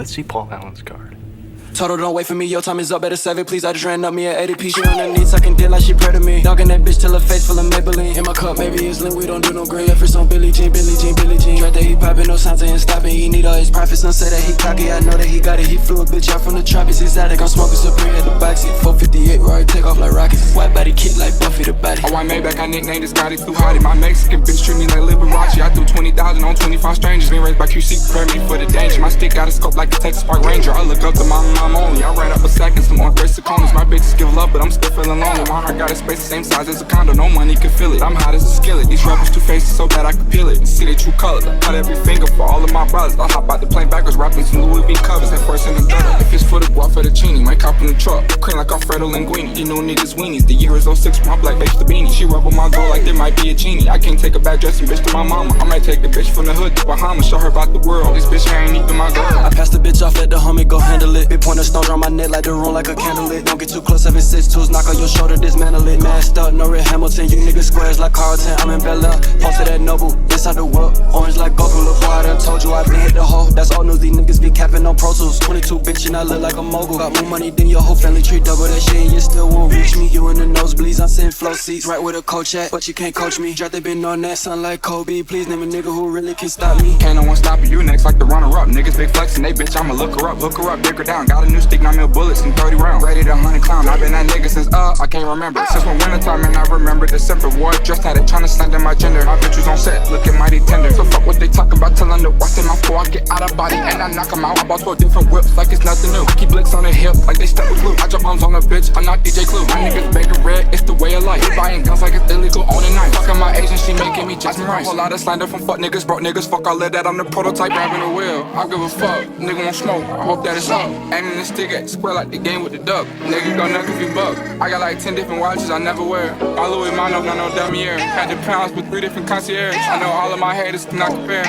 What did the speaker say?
Let's see Paul Allen's card. Total, don't wait for me, your time is up, better save it, please. I just ran up me at ADP. She on her knees, sucking dick like she pray to me. Dogging that bitch till her face full of Maybelline. In my cup, maybe it's lit, we don't do no green. Left wrist on Billie Jean, Billie Jean, Billie Jean. Track that he poppin', no signs ain't stopping. He need all his profits, some say that he cocky. I know that he got it, he flew a bitch out from the tropics. Exotic, I'm smoking Supreme at the backseat. 458, Rory, take off like rockets. White body kick like Buffy the body. Oh, I made back, I nicknamed this Scotty too hottie. My Mexican bitch treat me like Liberace. I threw 20,000 on 25 strangers. Been raised by QC, prepare me for the danger. My stick got a scope like a Texas Park Ranger. I look up to my mom only. I ran up a sack and some more grace corners. My bitches give love, but I'm still feeling lonely. My heart got a space the same size as a condo. No money can fill it. I'm hot as a skillet. These rappers two faces so bad I can peel it and see their true colors. I cut every finger for all of my brothers. I hop out the plane backwards, rapping some Louis V covers. That first in the gutter. If it's for the guap fettuccine, might cop in the truck. Cream like Alfredo Linguini. You know niggas weenies. The year is 06, my black bitch the beanie. She rub on my gold like there might be a genie. I can't take a bad dressing bitch to my mama. I might take a bitch from the hood to Bahamas. Show her about the world. This bitch here ain't even my girl. I passed the bitch off, let the homie go handle it. Big pointer stones on my neck like the room like a candle lit. Don't get too close, 762s, knock on your shoulder, dismantle it. Masked up, no Red Hamilton, you niggas squares like Carlton. I'm in Bella, posted at Noble, inside the whip. Orange like Goku, look boy, I done told you I been hit the hole. That's all news, these niggas be capping on Pro Tools. 22 bitch and I look like a mogul. Got more money than your whole family tree, double that shit and you still won't reach me. You in the nosebleeds, I'm sitting flow seats, right where the coach at, but you can't coach me. Drat, they been on that, son like Kobe. Please name a nigga who really can stop me. Can't no one stop you next like the runner-up. Niggas big flexing, they bitch, I'ma look her up, dick her down. Got a new stick, 9 mil bullets and 30 rounds. Ready to hunt and clown. I been that nigga since I can't remember. Since when wintertime and I remember December. War just had it tryna slander my gender. My bitch was on set, looking mighty tender. So fuck what they talk about, tell them to watch them out before I get out of body and I knock them out. I bought 12 different whips like it's nothing new. Keep licks on the hip like they stuck with glue. I drop bombs on a bitch, I'm not DJ Clue. My niggas bacon red, it's the way of life. Buying guns like it's illegal on a knife. Fucking my agent, she making me Jasmine Rice. Whole lot of slander from fuck niggas, broke niggas. Fuck all of that, I'm the prototype grabbing the wheel. I give a fuck, nigga won't smoke. I hope that it's up. Aiming the stick at square like the game with the duck. Nigga go nuck if you buck. I got like 10 different watches I never wear. All Louis Mano, got no dummy air. 100 pounds with 3 different concierge. I know all of my haters cannot compare.